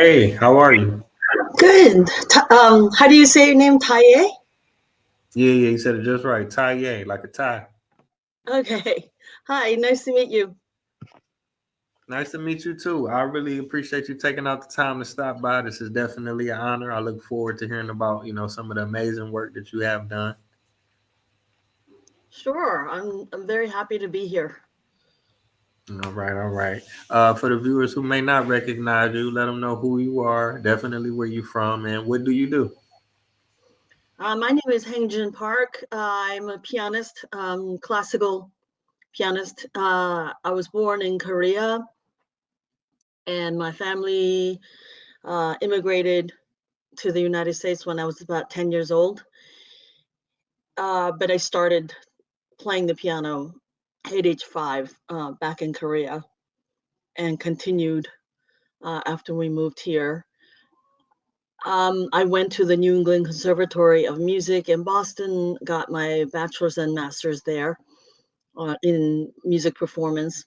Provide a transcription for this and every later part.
Hey, how are you? Good. How do you say your name? Taye? Yeah, you said it just right. Tie, like a tie. Okay. Hi, nice to meet you. Nice to meet you too. I really appreciate you taking out the time to stop by. This is definitely an honor. I look forward to hearing about, some of the amazing work that you have done. Sure, I'm very happy to be here. All right, all right. For the viewers who may not recognize you, let them know who you are, definitely where you from, and what do you do? My name is Heng Park. I'm a pianist, classical pianist. I was born in Korea, and my family immigrated to the United States when I was about 10 years old. But I started playing the piano at age 5 back in Korea and continued after we moved here. I went to the New England Conservatory of Music in Boston, got my bachelor's and master's there in music performance.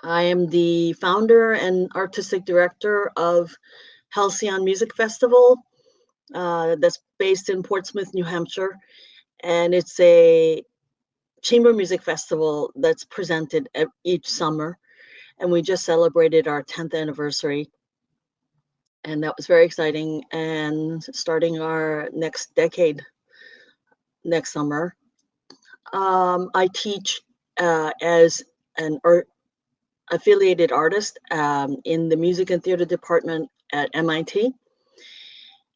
I am the founder and artistic director of Halcyon Music Festival that's based in Portsmouth, New Hampshire. And it's a chamber music festival that's presented each summer. And we just celebrated our 10th anniversary, and that was very exciting. And starting our next decade next summer, I teach as an affiliated artist in the music and theater department at MIT.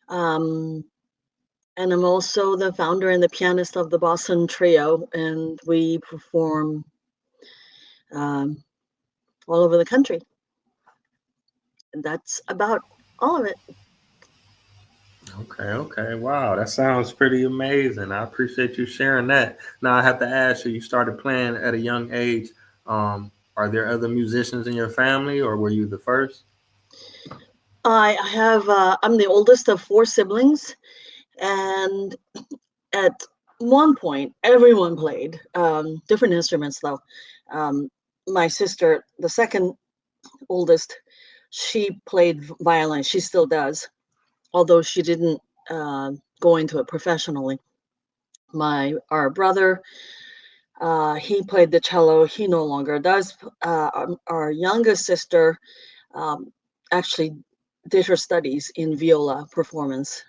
Um, and I'm also the founder and the pianist of the Boston Trio, and we perform um, all over the country. And that's about all of it. Okay, okay. Wow, that sounds pretty amazing. I appreciate you sharing that. Now I have to ask you, you started playing at a young age. Are there other musicians in your family or were you the first? I have, I'm the oldest of 4 siblings, and at one point, everyone played different instruments, though. Um, my sister, the second oldest, she played violin. She still does, although she didn't go into it professionally. Our brother, he played the cello. He no longer does. Our youngest sister um, actually did her studies in viola performance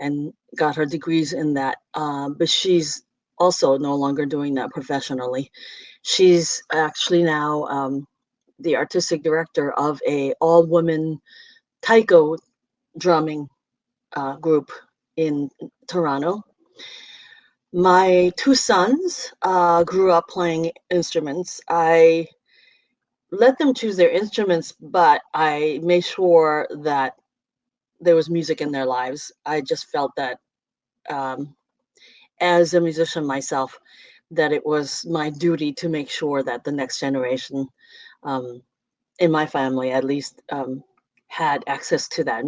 and got her degrees in that. But she's also no longer doing that professionally. She's actually now the artistic director of a all women taiko drumming group in Toronto. My 2 sons grew up playing instruments. I let them choose their instruments, but I made sure that there was music in their lives. I just felt that um, as a musician myself, that it was my duty to make sure that the next generation um, in my family, at least, had access to that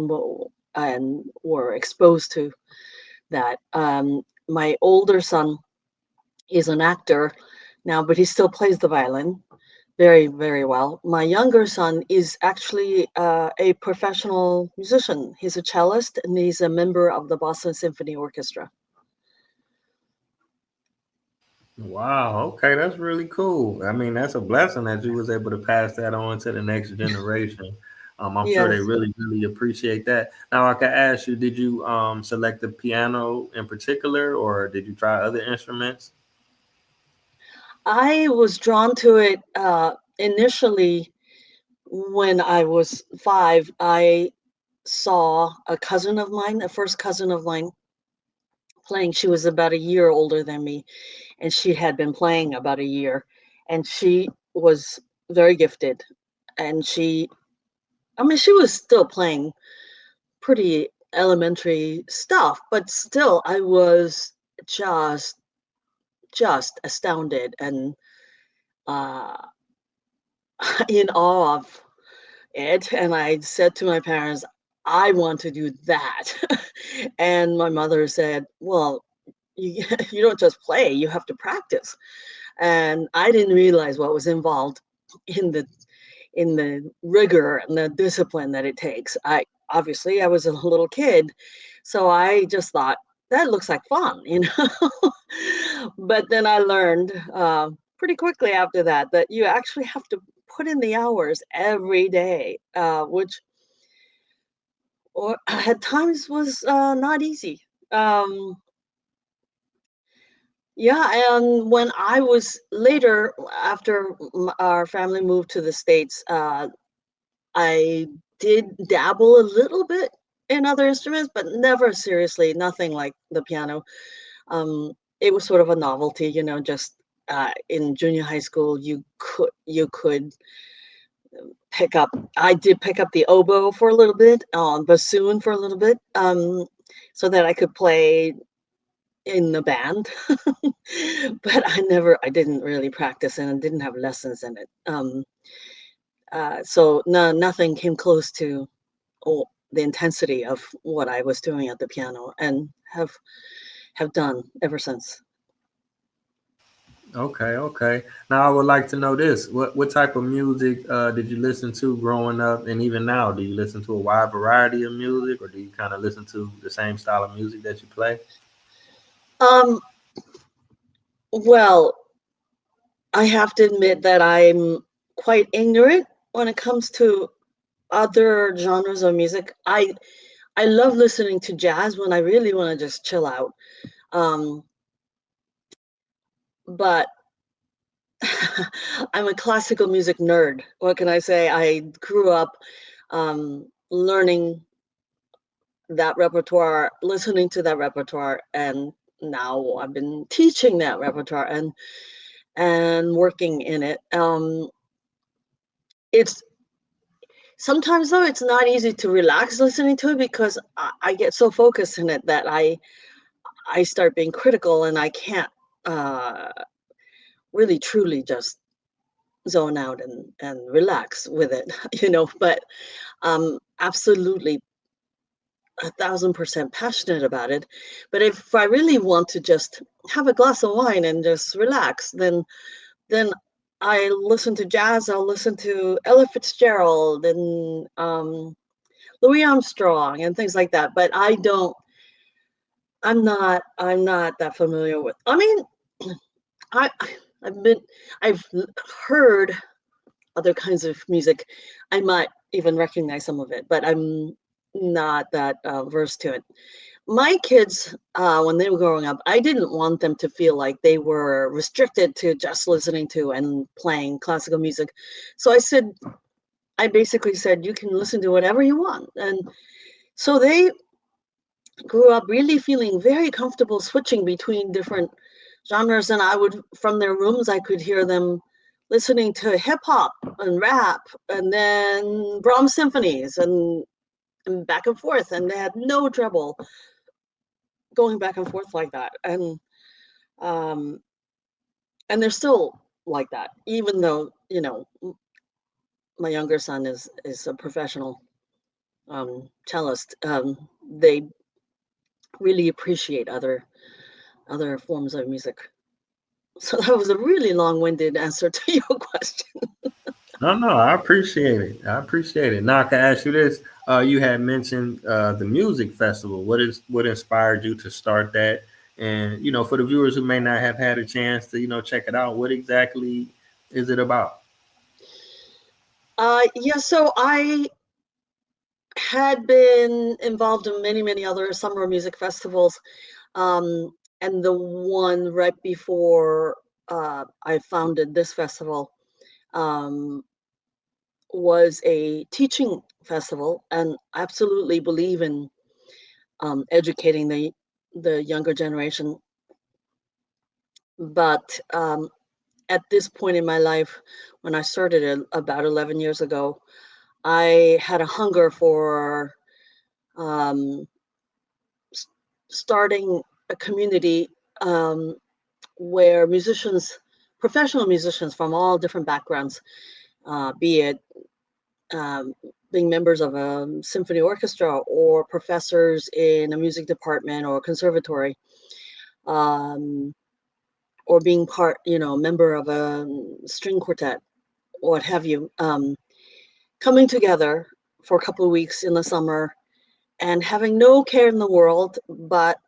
and were exposed to that. My older son is an actor now, but he still plays the violin very, very well. My younger son is actually a professional musician. He's a cellist and he's a member of the Boston Symphony Orchestra. Wow, okay, that's really cool. I mean, that's a blessing that you was able to pass that on to the next generation. I'm sure they Yes. really, really appreciate that. Now, I can ask you, did you select the piano in particular, or did you try other instruments? I was drawn to it initially when I was 5. I saw a cousin of mine, a first cousin of mine, playing. She was about a year older than me, and she had been playing about a year, and she was very gifted. And I mean, she was still playing pretty elementary stuff, but still, I was just just astounded and uh, in awe of it. And I said to my parents, I want to do that. And my mother said, well, you, you don't just play, you have to practice. And I didn't realize what was involved in in the rigor and the discipline that it takes. I was a little kid, so I just thought that looks like fun, you know. But then I learned pretty quickly after that you actually have to put in the hours every day, which or at times was not easy. Um, yeah, and when I was later, after our family moved to the States, I did dabble a little bit in other instruments, but never seriously, nothing like the piano. It was sort of a novelty, you know, just in junior high school, you could pick up. I did pick up the oboe for a little bit, bassoon for a little bit, so that I could play in the band. But I didn't really practice and I didn't have lessons in it. So no, nothing came close to oh, the intensity of what I was doing at the piano, and have done ever since. Okay, okay. Now I would like to know this: what type of music did you listen to growing up, and even now, do you listen to a wide variety of music, or do you kind of listen to the same style of music that you play? Um, well, I have to admit that I'm quite ignorant when it comes to other genres of music. I love listening to jazz when I really want to just chill out. Um, but I'm a classical music nerd. What can I say? I grew up learning that repertoire, listening to that repertoire, and now I've been teaching that repertoire and working in it. It's sometimes though it's not easy to relax listening to it because I get so focused in it that I start being critical and I can't uh, really truly just zone out and relax with it, you know. But absolutely 1,000% passionate about it. But if I really want to just have a glass of wine and just relax, then I listen to jazz. I'll listen to Ella Fitzgerald and Louis Armstrong and things like that. But I don't. I'm not that familiar with. I mean, I I've been I've heard other kinds of music. I might even recognize some of it, but I'm not that versed to it. My kids, when they were growing up, I didn't want them to feel like they were restricted to just listening to and playing classical music. So I basically said, you can listen to whatever you want. And so they grew up really feeling very comfortable switching between different genres. And from their rooms, I could hear them listening to hip hop and rap and then Brahms symphonies and back and forth. And they had no trouble going back and forth like that. Um, and they're still like that, even though, you know, my younger son is a professional cellist. They really appreciate other forms of music. So that was a really long-winded answer to your question. No, no, I appreciate it. I appreciate it. Now I can ask you this: you had mentioned the music festival. What inspired you to start that? And for the viewers who may not have had a chance to check it out, what exactly is it about? Yeah, so I had been involved in many other summer music festivals, um, and the one right before I founded this festival um, was a teaching festival, and I absolutely believe in educating the younger generation. But at this point in my life, when I started it about 11 years ago, I had a hunger for um, s- starting a community um, where musicians, professional musicians from all different backgrounds, be it um, being members of a symphony orchestra or professors in a music department or conservatory, um, or being member of a string quartet, what have you. coming together for a couple of weeks in the summer and having no care in the world but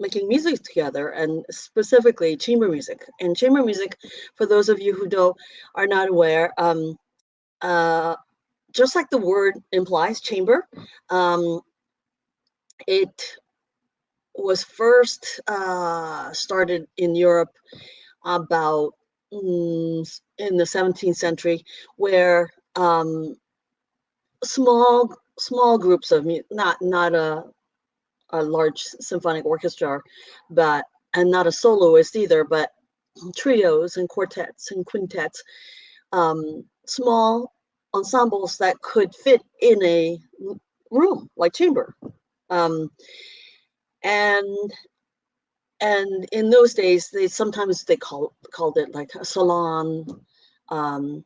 making music together, and specifically chamber music. And chamber music, for those of you who don't are not aware, uh, just like the word implies, chamber, um, it was first started in Europe about in the 17th century, where small groups of not a large symphonic orchestra, but and not a soloist either, but trios and quartets and quintets, small ensembles that could fit in a room like chamber. Um, and and in those days, they called it like a salon um,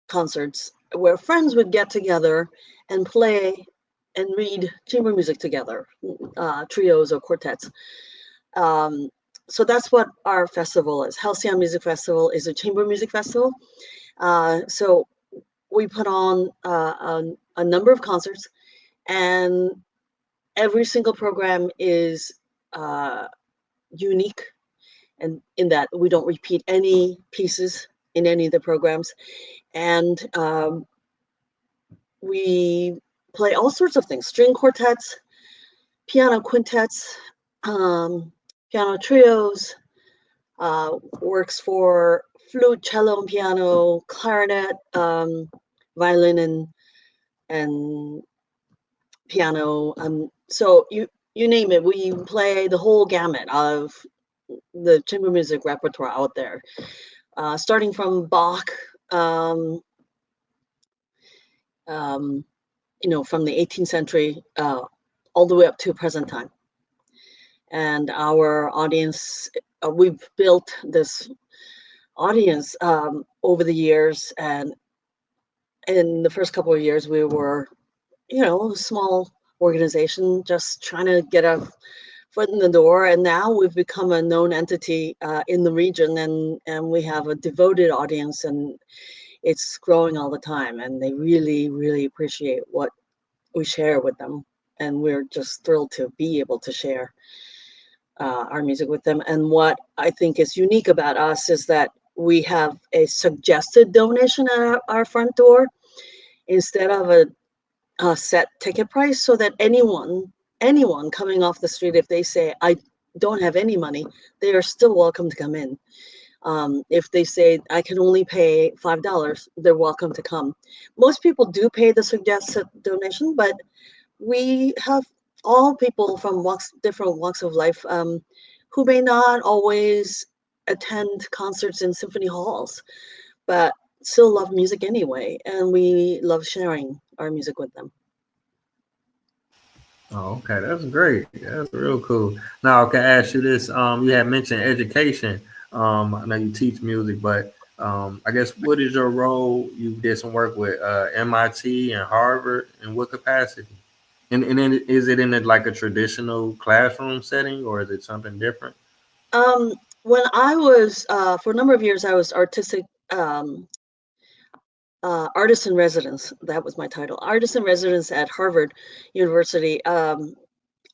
concerts, where friends would get together and play and read chamber music together, trios or quartets. Um, so that's what our festival is. Halcyon Music Festival is a chamber music festival. So we put on a number of concerts, and every single program is uh, unique, and in that we don't repeat any pieces in any of the programs. And we play all sorts of things: string quartets, piano quintets, um, piano trios, works for flute, cello, and piano, clarinet, violin, and piano. So you name it, we play the whole gamut of the chamber music repertoire out there, starting from Bach, um, um, from the 18th century, all the way up to present time. And our audience, we've built this audience over the years, and in the first couple of years we were, a small organization just trying to get a foot in the door, and now we've become a known entity in the region, and we have a devoted audience, and it's growing all the time, and they really, really appreciate what we share with them, and we're just thrilled to be able to share our music with them. And what I think is unique about us is that we have a suggested donation at our front door instead of a set ticket price, so that anyone coming off the street, if they say, I don't have any money, they are still welcome to come in. If they say, I can only pay $5, they're welcome to come. Most people do pay the suggested donation, but we have all people from different walks of life, who may not always attend concerts in symphony halls, but still love music anyway, and we love sharing our music with them. Oh, okay, that's great. That's real cool. Now, I can ask you this. You had mentioned education. I know you teach music, but I guess what is your role? You did some work with MIT and Harvard. In what capacity? And then is it in like a traditional classroom setting, or is it something different? Um, when I was, for a number of years, I was artist in residence. That was my title, artist in residence at Harvard University.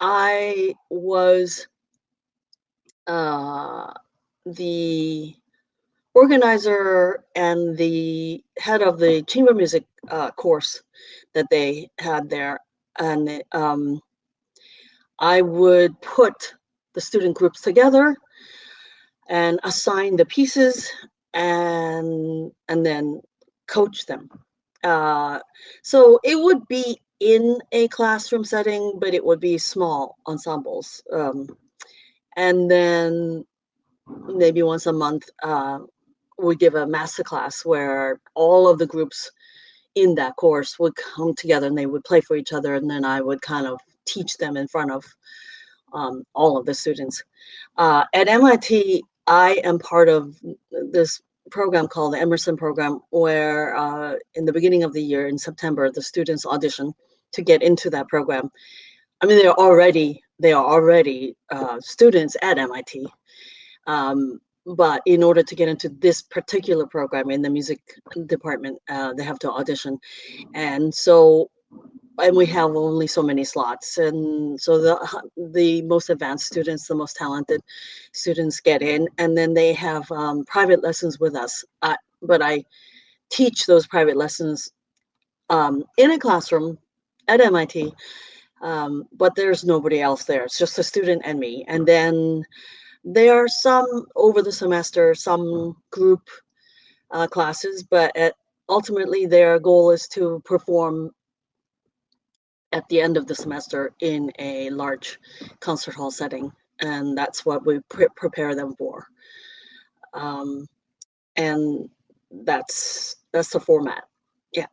I was uh, the organizer and the head of the chamber music course that they had there, and I would put the student groups together and assign the pieces, and then coach them. Uh, so it would be in a classroom setting, but it would be small ensembles. And then maybe once a month, we give a master class where all of the groups in that course would come together and they would play for each other, and then I would kind of teach them in front of all of the students. At MIT, I am part of this program called the Emerson program, where in the beginning of the year, in September, the students audition to get into that program. I mean, they are already students at MIT, but in order to get into this particular program in the music department, they have to audition. And so, and we have only so many slots, and so the most advanced students, the most talented students get in, and then they have private lessons with us. But I teach those private lessons in a classroom at MIT, but there's nobody else there. It's just a student and me. And then there are some over the semester, some group classes, but ultimately their goal is to perform at the end of the semester in a large concert hall setting, and that's what we prepare them for. Um, and that's the format. Yeah.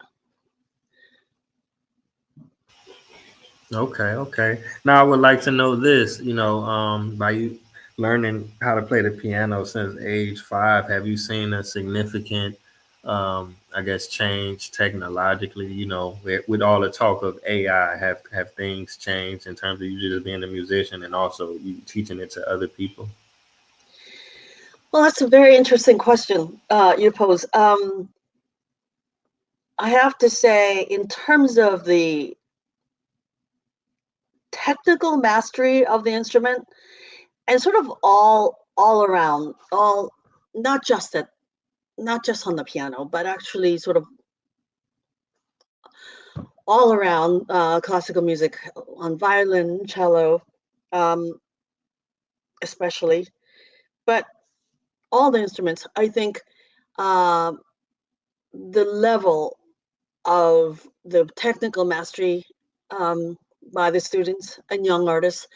Okay, okay. Now I would like to know this. By you learning how to play the piano since age 5, have you seen a significant, I guess, change technologically? With all the talk of AI, have things changed in terms of you just being a musician and also you teaching it to other people? Well, that's a very interesting question you pose. I have to say, in terms of the technical mastery of the instrument, and sort of all around, all not just at not just on the piano, but actually sort of all around classical music on violin, cello, um, especially, but all the instruments. I think um, the level of the technical mastery um, by the students and young artists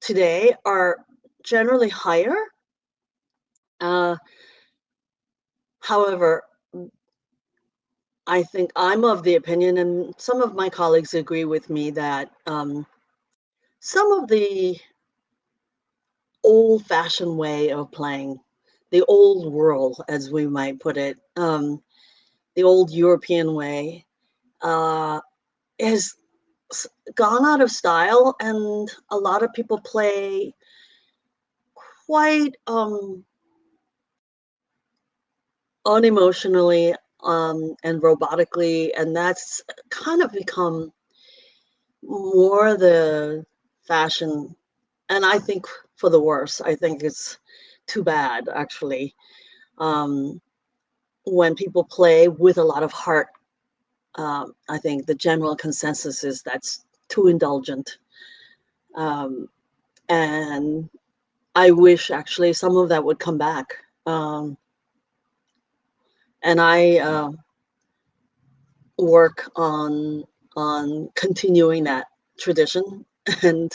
today are generally higher. Uh, However, I think I'm of the opinion, and some of my colleagues agree with me, that some of the old fashioned way of playing, the old world, as we might put it, the old European way, uh, has gone out of style, and a lot of people play quite unemotionally and robotically, and that's kind of become more the fashion, and I think for the worse. I think it's too bad, actually. Um, when people play with a lot of heart, I think the general consensus is that's too indulgent. Um, and I wish actually some of that would come back. Um, and I work on continuing that tradition, and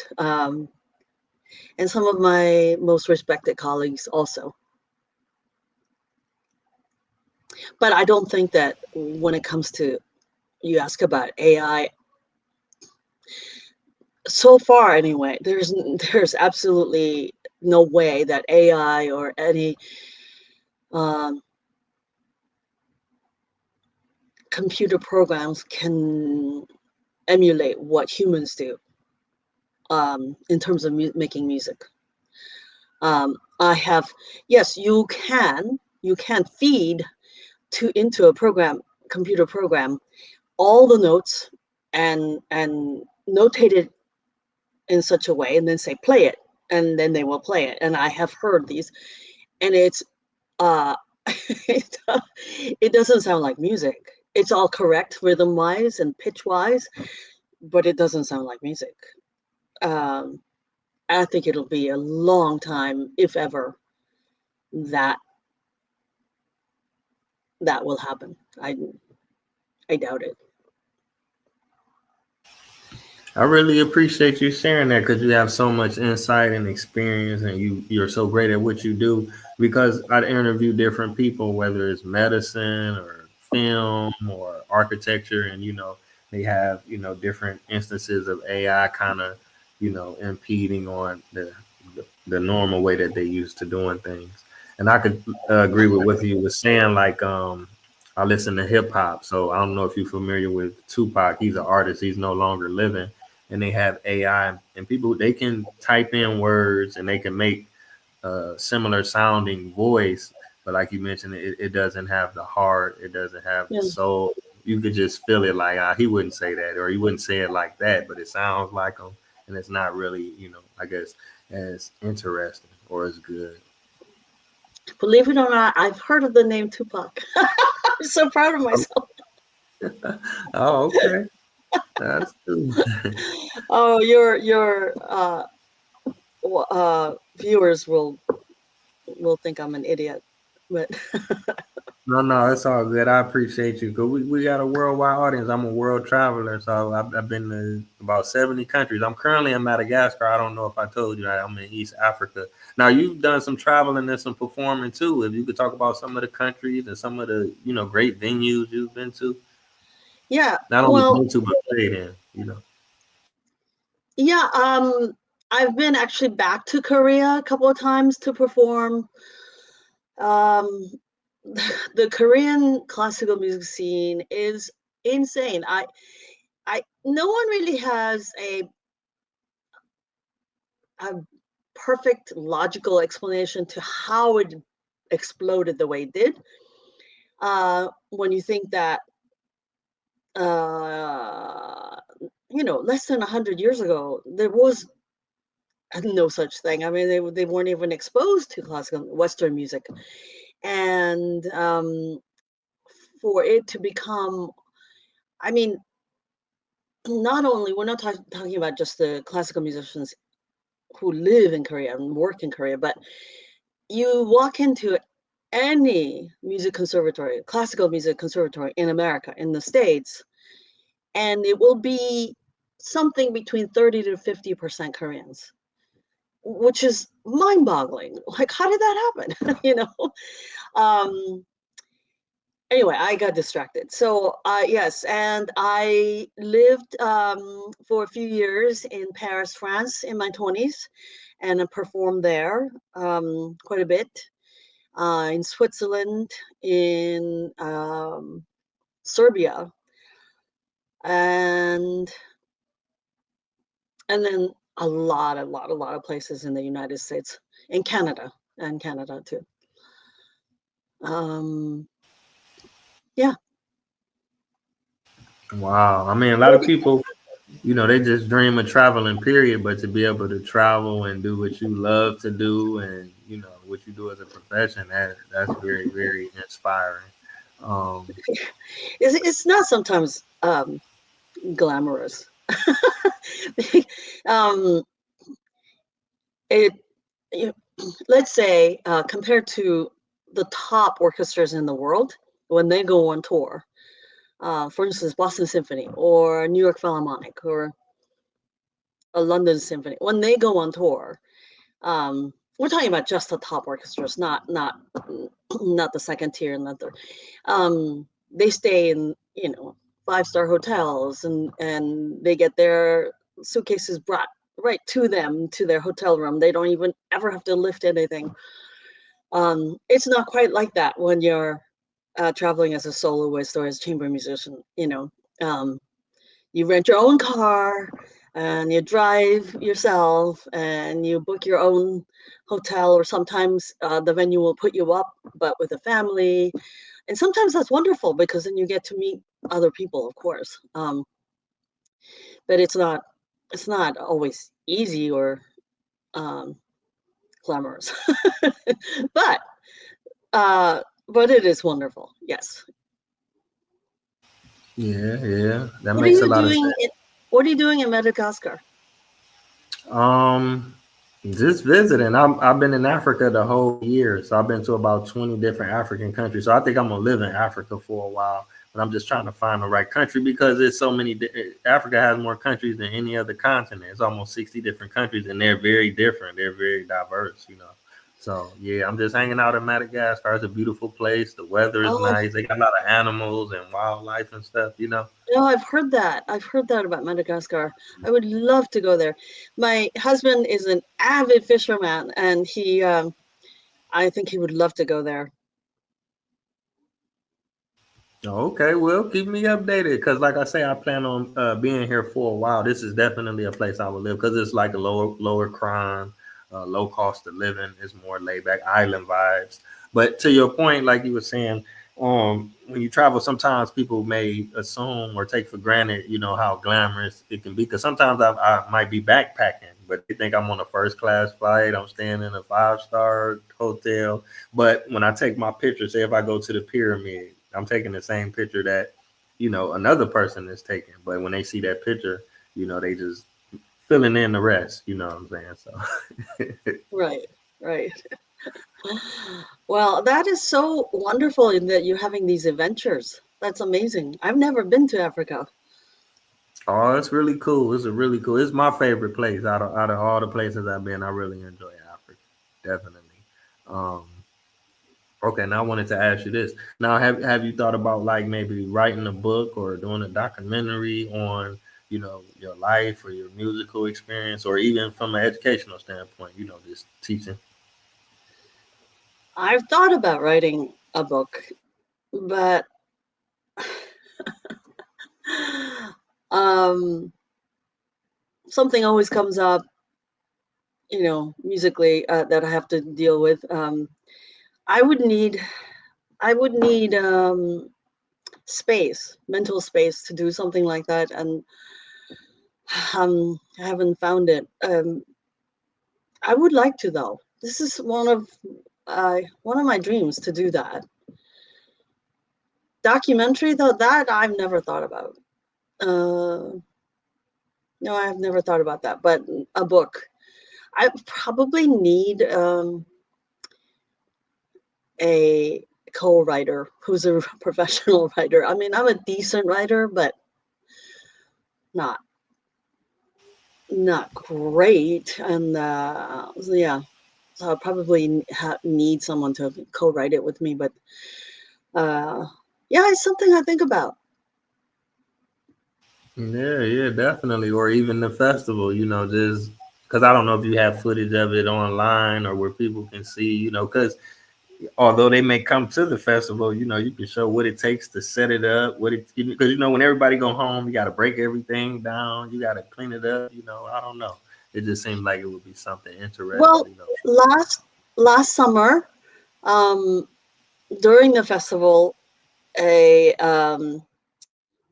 some of my most respected colleagues also. But I don't think that when it comes to, you ask about AI, so far anyway, there's absolutely no way that AI or any um, computer programs can emulate what humans do in terms of making music. I have, yes, you can feed to into a computer program, all the notes and notate it in such a way, and then say play it, and then they will play it. And I have heard these, and it's uh, it, it doesn't sound like music. It's all correct rhythm wise and pitch wise, but it doesn't sound like music. Um, I think it'll be a long time, if ever, that that will happen. I doubt it. I really appreciate you sharing that because you have so much insight and experience, and you're so great at what you do. Because I interview different people, whether it's medicine or film or architecture, and they have different instances of AI kind of impeding on the normal way that they used to doing things. And I could agree with what you were saying. Like I listen to hip hop, so I don't know if you're familiar with Tupac. He's an artist. He's no longer living, and they have AI, and people they can type in words and they can make similar sounding voice, but like you mentioned, it doesn't have the heart, it doesn't have the Yeah. soul. You could just feel it like he wouldn't say that, or he wouldn't say it like that, but it sounds like him, and it's not really, I guess, as interesting or as good. Believe it or not, I've heard of the name Tupac. I'm so proud of Oh, myself. oh, okay, that's cool. Oh, your viewers will think I'm an idiot, but No, no, it's all good. I appreciate you. Cause we got a worldwide audience. I'm a world traveler, so I've been to about 70 countries. I'm currently in Madagascar. I don't know if I told you that I'm in East Africa. Now you've done some traveling and some performing too. If you could talk about some of the countries and some of the great venues you've been to, yeah. not only Well, been to but played in. You know. yeah. I've been actually back to Korea a couple of times to perform. Um, the Korean classical music scene is insane. No one really has a perfect logical explanation to how it exploded the way it did. When you think that, uh, less than 100 years ago, there was no such thing. I mean, they weren't even exposed to classical Western music, and for it to become, I mean, not only we're not talking about just the classical musicians who live in Korea and work in Korea, but you walk into any music conservatory, classical music conservatory in America, in the States, and it will be something between 30 to 50% Koreans, which is mind boggling. Like, how did that happen? Um, anyway, I got distracted. So, yes, and I lived for a few years in Paris, France in my 20s, and I performed there quite a bit. In Switzerland, in Serbia, and then a lot of places in the United States, in Canada, and Canada too. Um, yeah. Wow. I mean, a lot of people, they just dream of traveling, period. But to be able to travel and do what you love to do, and what you do as a profession, that's very, very inspiring. Um, It's not sometimes glamorous. um, it, you let's say, compared to the top orchestras in the world when they go on tour, for instance, Boston Symphony or New York Philharmonic or a London Symphony, when they go on tour, we're talking about just the top orchestras, not the second tier and the third. They stay in, 5-star hotels, and they get their suitcases brought right to them to their hotel room. They don't even ever have to lift anything. It's not quite like that when you're traveling as a soloist or as chamber musician. Um, you rent your own car and you drive yourself and you book your own hotel, or sometimes the venue will put you up but with a family, and sometimes that's wonderful because then you get to meet other people, of course. But it's not always easy or um, glamorous. but uh, but it is wonderful, yes. yeah, yeah, that what are makes a you lot of doing sense. in, what are you doing in Madagascar? Um, just visiting. I've been in Africa the whole year, so I've been to about 20 different African countries. So I think I'm gonna live in Africa for a while, but I'm just trying to find the right country because there's so many. Africa has more countries than any other continent. It's almost 60 different countries, and they're very different. They're very diverse. So yeah, I'm just hanging out in Madagascar. It's a beautiful place. The weather is Oh, nice. They got a lot of animals and wildlife and stuff. no, I've heard that. I've heard that about Madagascar. I would love to go there. My husband is an avid fisherman, and I think he would love to go there. Okay, well, keep me updated because, like I say, I plan on being here for a while. This is definitely a place I would live because it's like a lower crime. low cost of living. It's more laid back island vibes. But to your point, like you were saying, when you travel, sometimes people may assume or take for granted, how glamorous it can be. Because sometimes I might be backpacking, but they think I'm on a first class flight. I'm staying in a 5-star hotel. But when I take my picture, say if I go to the pyramid, I'm taking the same picture that, another person is taking. But when they see that picture, they just filling in the rest. You know what I'm saying? So Right, right. Well, that is so wonderful in that you're having these adventures. That's amazing. I've never been to Africa. oh, it's really cool. It's a really cool. It's my favorite place out of all the places I've been. I really enjoy Africa, definitely. Um, okay, now I wanted to ask you this. Now, have you thought about like maybe writing a book or doing a documentary on your life or your musical experience, or even from an educational standpoint? Just teaching. I've thought about writing a book, but um, something always comes up, musically, that I have to deal with. I would need, I would need space, mental space to do something like that, and I haven't found it. I would like to though. This is one of my dreams to do that. Documentary though, that I've never thought about. Uh, no, I have never thought about that. But a book, I probably need a co-writer who's a professional writer. I mean, I'm a decent writer, but not not great. And so yeah, so I probably need someone to co-write it with me. But uh, yeah, it's something I think about. Yeah, yeah, definitely. Or even the festival, just because I don't know if you have footage of it online or where people can see, because although they may come to the festival, you can show what it takes to set it up, what it because when everybody go home, you got to break everything down, you got to clean it up. I don't know. It just seems like it would be something interesting. Well, last last summer, um, during the festival, a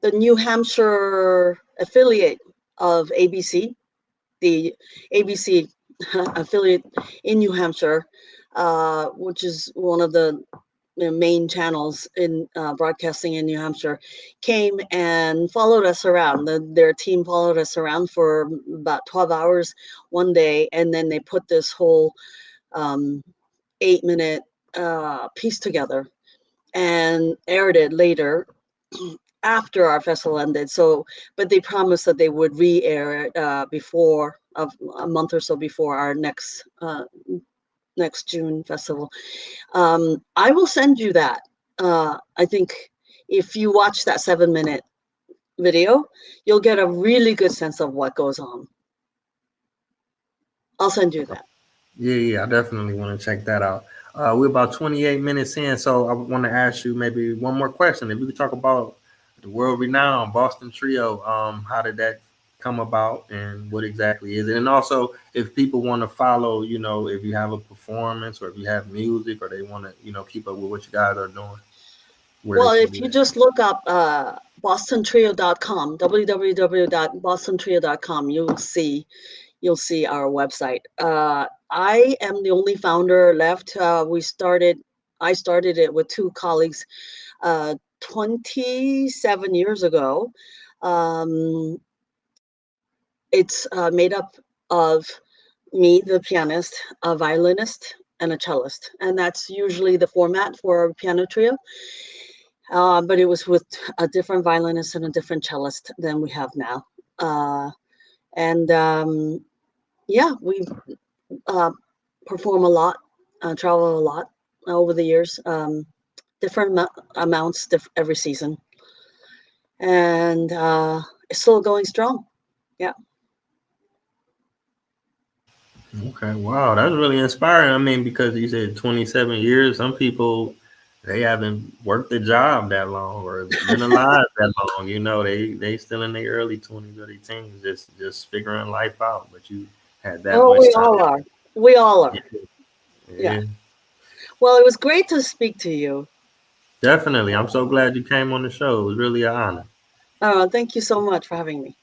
the New Hampshire affiliate of ABC, the ABC affiliate in New Hampshire, which is one of the main channels in broadcasting in New Hampshire, came and followed us around. Their team followed us around for about 12 hours one day, and then they put this whole um, 8-minute piece together and aired it later after our festival ended. So, but they promised that they would re-air it before of a month or so before our next June festival. I will send you that. I think if you watch that 7-minute video, you'll get a really good sense of what goes on. I'll send you that. Yeah, yeah, I definitely want to check that out. We're about 28 minutes in, so I want to ask you maybe one more question. If you could talk about the world renowned Boston Trio, how did that come about and what exactly is it? And also, if people want to follow, if you have a performance or if you have music or they want to, keep up with what you guys are doing, where they Well, can if do you that. just look up bostontrio.com, www.bostontrio.com, you'll see our website. I am the only founder left. I started it with two colleagues 27 years ago. Um, it's made up of me, the pianist, a violinist, and a cellist. And that's usually the format for a piano trio. But it was with a different violinist and a different cellist than we have now. Uh, and yeah, we uh, perform a lot, travel a lot over the years, different amounts every season, and it's still going strong. Yeah. Okay, wow, that's really inspiring. I mean, because you said 27 years, some people they haven't worked a job that long or been alive that long. They still in their early 20s, early teens, just figuring life out. But you had that Oh, much we time. all are. We all are. Yeah. Yeah, Well, it was great to speak to you. definitely. I'm so glad you came on the show. It was really an honor. Thank you so much for having me.